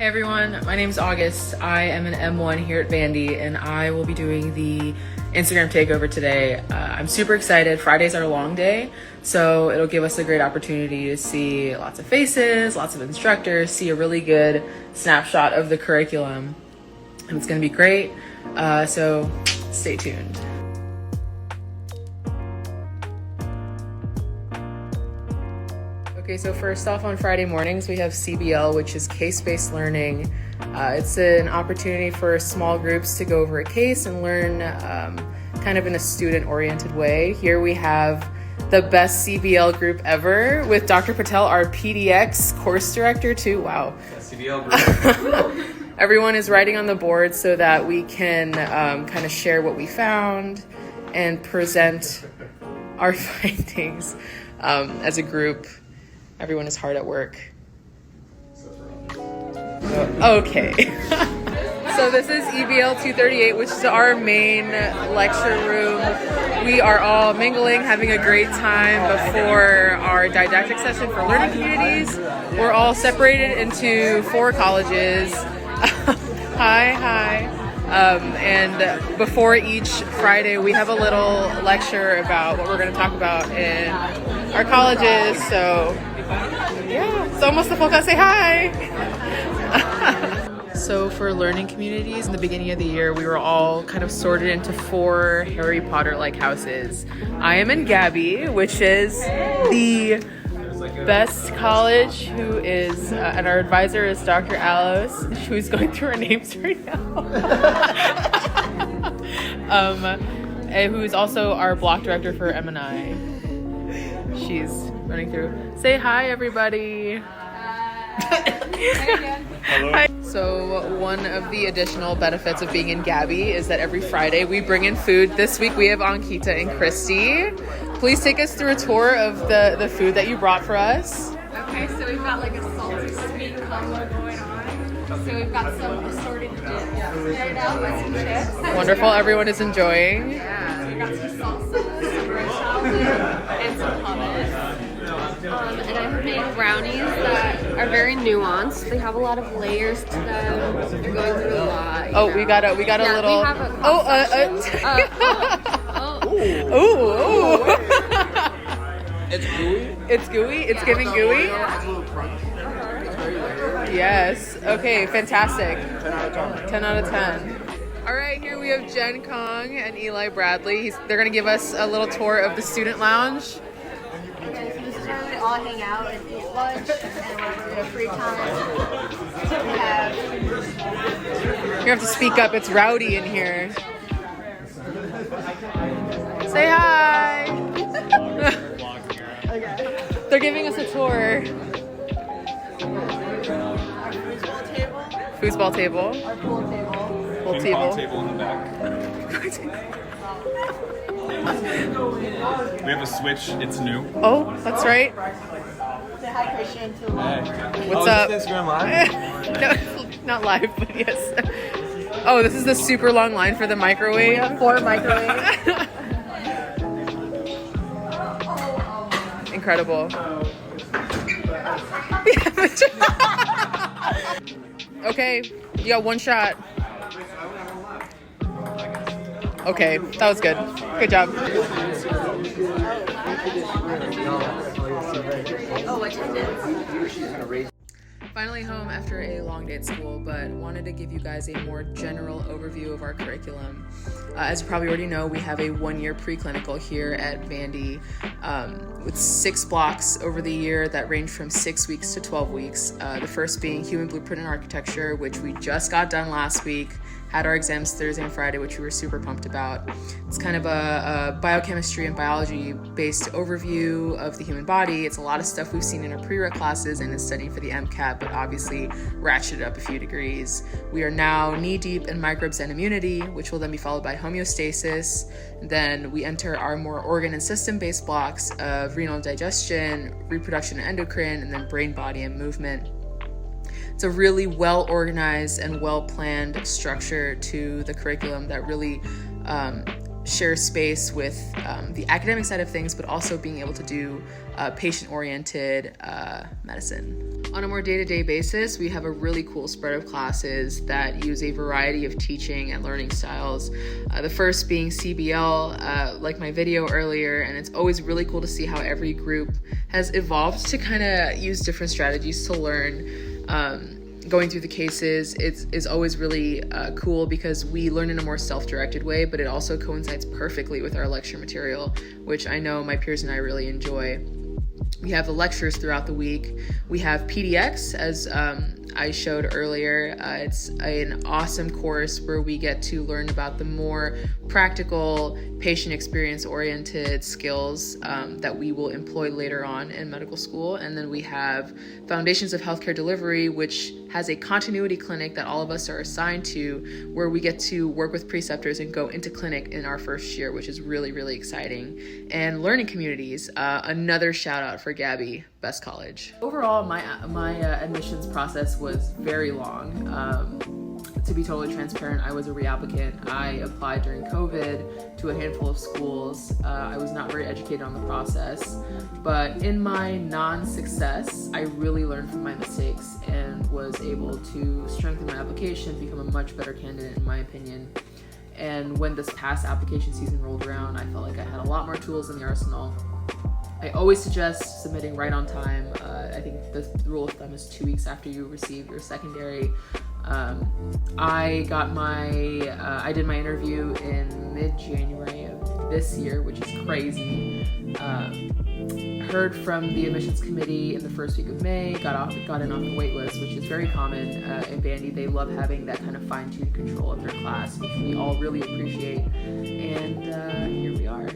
Hey everyone, my name is August. I am an M1 here at Vandy and I will be doing the Instagram takeover today. I'm super excited. Friday's our long day, so it'll give us a great opportunity to see lots of faces, lots of instructors, see a really good snapshot of the curriculum, and it's gonna be great. So stay tuned. Okay, so first off, on Friday mornings, we have CBL, which is case-based learning. It's an opportunity for small groups to go over a case and learn kind of in a student-oriented way. Here we have the best CBL group ever with Dr. Patel, our PDX course director too. Wow. CBL group. Everyone is writing on the board so that we can kind of share what we found and present our findings as a group. Everyone is hard at work. Okay. So this is EBL 238, which is our main lecture room. We are all mingling, having a great time before our didactic session for learning communities. We're all separated into 4 colleges. Hi. And before each Friday, we have a little lecture about what we're going to talk about in our colleges. So yeah, so almost the folk say hi. So for learning communities, in the beginning of the year, we were all kind of sorted into 4 Harry Potter-like houses. I am in Gabby, which is the best college, who is, and our advisor is Dr. Alos, who's going through our names right now. Who's also our block director for M&I. She's running through. Say hi, everybody. Hello. Hi. So one of the additional benefits of being in Gabby is that every Friday we bring in food. This week we have Ankita and Christy. Please take us through a tour of the food that you brought for us. Okay, so we've got like a salty sweet combo going on. So we've got some assorted dips started out with some chips. Wonderful, everyone is enjoying. Yeah, we've got some salsa, some roast salad, and some hummus. And I've made brownies that are very nuanced. They have a lot of layers to them. They're going through a lot. Oh, we got a Yeah, little. we have a Ooh. It's gooey. It's gooey. It's giving gooey. Has a little crunch. It's very layered. Yes. Okay. Fantastic. 10 out of 10. 10 out of 10. All right. Here we have Jen Kong and Eli Bradley. They're going to give us a little tour of the student lounge. Okay, so this is where we all hang out and eat lunch, and whenever we have free time, we have. You have to speak up. It's rowdy in here. Say hi. They're giving us a tour. Our foosball table, Foosball table. our pool table. Pool Ping pong table. table in the back. We have a switch. It's new. Oh, that's right. Say hi, Christian, to the mom. What's up? Is this Instagram live? No, it's not live, but yes. Oh, this is the super long line for the microwave. 4 microwaves. Incredible. Okay, you got 1 shot. Okay, that was good. Good job. Oh, attendance. Finally home after a long day at school, but wanted to give you guys a more general overview of our curriculum. As you probably already know, we have a 1-year preclinical here at Vandy with 6 blocks over the year that range from 6 weeks to 12 weeks. The first being Human Blueprint and Architecture, which we just got done last week. Had our exams Thursday and Friday, which we were super pumped about. It's kind of a biochemistry and biology-based overview of the human body. It's a lot of stuff we've seen in our pre-req classes and in studying for the MCAT, but obviously ratcheted up a few degrees. We are now knee-deep in microbes and immunity, which will then be followed by homeostasis. Then we enter our more organ and system-based blocks of renal and digestion, reproduction and endocrine, and then brain, body, and movement. It's a really well-organized and well-planned structure to the curriculum that really share space with the academic side of things, but also being able to do patient-oriented medicine. On a more day-to-day basis, we have a really cool spread of classes that use a variety of teaching and learning styles. The first being CBL, like my video earlier, and it's always really cool to see how every group has evolved to kind of use different strategies to learn. Going through the cases is always really cool because we learn in a more self-directed way, but it also coincides perfectly with our lecture material, which I know my peers and I really enjoy. We have the lectures throughout the week. We have PDX, as I showed earlier. It's an awesome course where we get to learn about the more practical, patient experience-oriented skills that we will employ later on in medical school. And then we have Foundations of Healthcare Delivery, which has a continuity clinic that all of us are assigned to, where we get to work with preceptors and go into clinic in our first year, which is really, really exciting. And learning communities, another shout out for Gabby, best college. Overall, my admissions process was very long. To be totally transparent, I was a reapplicant. I applied during COVID to a handful of schools. I was not very educated on the process, but in my non-success, I really learned from my mistakes and was able to strengthen my application, become a much better candidate in my opinion. And when this past application season rolled around, I felt like I had a lot more tools in the arsenal. I always suggest submitting right on time. I think the rule of thumb is 2 weeks after you receive your secondary. I did my interview in mid-January of this year, which is crazy. Heard from the admissions committee in the first week of May, got in off the wait list, which is very common in Vandy. They love having that kind of fine-tuned control of their class, which we all really appreciate. And here we are.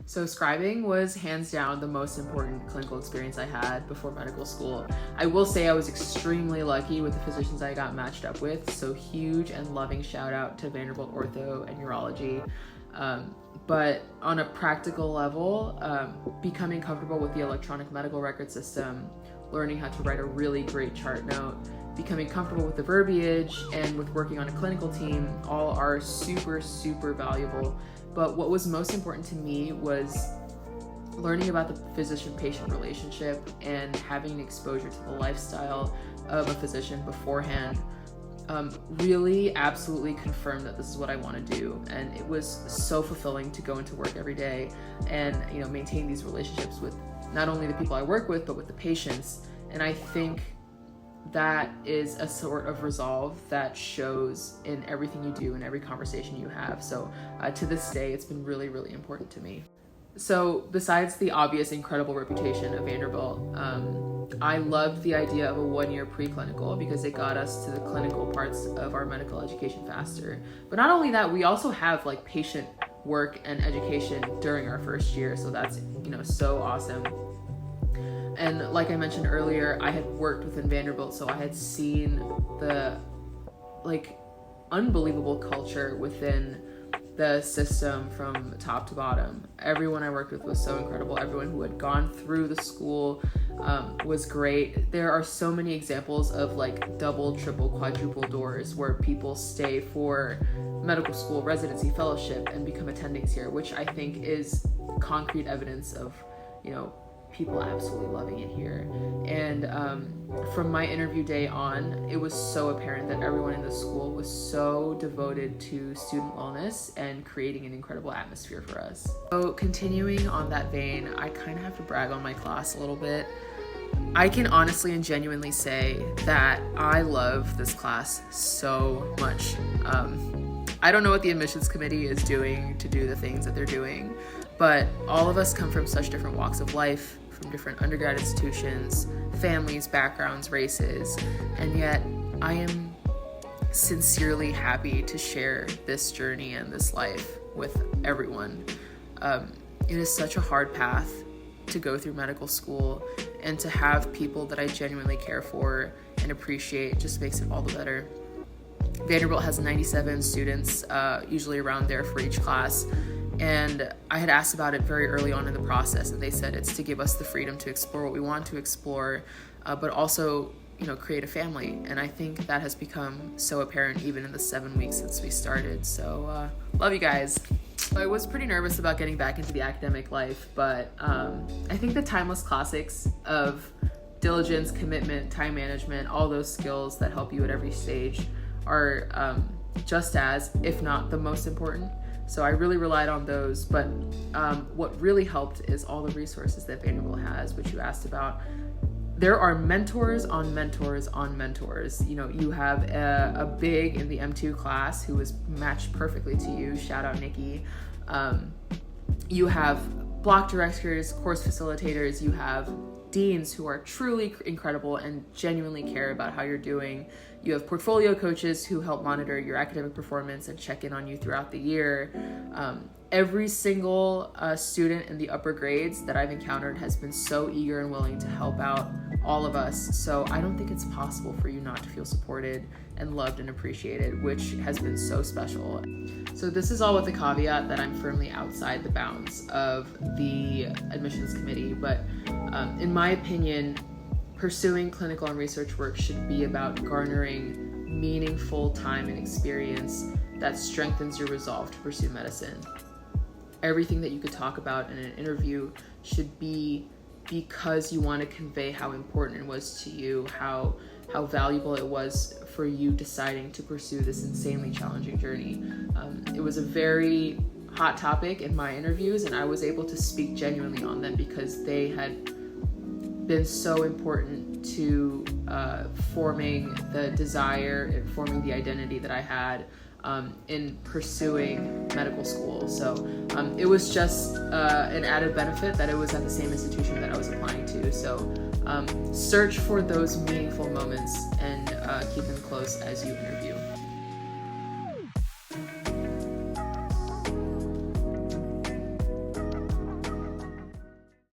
So scribing was hands down the most important clinical experience I had before medical school. I will say I was extremely lucky with the physicians I got matched up with, so huge and loving shout out to Vanderbilt Ortho and Urology. But on a practical level, becoming comfortable with the electronic medical record system, learning how to write a really great chart note, becoming comfortable with the verbiage, and with working on a clinical team, all are super, super valuable. But what was most important to me was learning about the physician-patient relationship and having an exposure to the lifestyle of a physician beforehand. Really absolutely confirmed that this is what I want to do, and it was so fulfilling to go into work every day and maintain these relationships with not only the people I work with but with the patients. And I think that is a sort of resolve that shows in everything you do and every conversation you have. So to this day, it's been really, really important to me. So besides the obvious incredible reputation of Vanderbilt, I loved the idea of a 1-year preclinical because it got us to the clinical parts of our medical education faster. But not only that, we also have like patient work and education during our first year. So that's, so awesome. And like I mentioned earlier, I had worked within Vanderbilt, so I had seen the unbelievable culture within the system from top to bottom. Everyone I worked with was so incredible. Everyone who had gone through the school was great. There are so many examples of double, triple, quadruple doors where people stay for medical school, residency, fellowship, and become attendings here, which I think is concrete evidence of, people absolutely loving it here. And from my interview day on, it was so apparent that everyone in the school was so devoted to student wellness and creating an incredible atmosphere for us. So continuing on that vein, I kind of have to brag on my class a little bit. I can honestly and genuinely say that I love this class so much. I don't know what the admissions committee is doing to do the things that they're doing, but all of us come from such different walks of life, from different undergrad institutions, families, backgrounds, races, and yet I am sincerely happy to share this journey and this life with everyone. It is such a hard path to go through medical school, and to have people that I genuinely care for and appreciate just makes it all the better. Vanderbilt has 97 students, usually around there for each class. And I had asked about it very early on in the process, and they said it's to give us the freedom to explore what we want to explore, but also, create a family. And I think that has become so apparent even in the 7 weeks since we started. So, love you guys. I was pretty nervous about getting back into the academic life, but I think the timeless classics of diligence, commitment, time management, all those skills that help you at every stage are just as, if not the most important. So I really relied on those, but what really helped is all the resources that Vanderbilt has, which you asked about. There are mentors on mentors on mentors. You know, you have a big in the M2 class who was matched perfectly to you. Shout out Nikki. You have block directors, course facilitators. You have deans who are truly incredible and genuinely care about how you're doing. You have portfolio coaches who help monitor your academic performance and check in on you throughout the year. Every single student in the upper grades that I've encountered has been so eager and willing to help out all of us. So I don't think it's possible for you not to feel supported and loved and appreciated, which has been so special. So this is all with the caveat that I'm firmly outside the bounds of the admissions committee, but in my opinion, pursuing clinical and research work should be about garnering meaningful time and experience that strengthens your resolve to pursue medicine. Everything that you could talk about in an interview should be because you want to convey how important it was to you, how valuable it was for you deciding to pursue this insanely challenging journey. It was a very hot topic in my interviews, and I was able to speak genuinely on them because they had been so important to forming the desire and forming the identity that I had in pursuing medical school. So it was just an added benefit that it was at the same institution that I was applying to. So search for those meaningful moments and keep them close as you interview.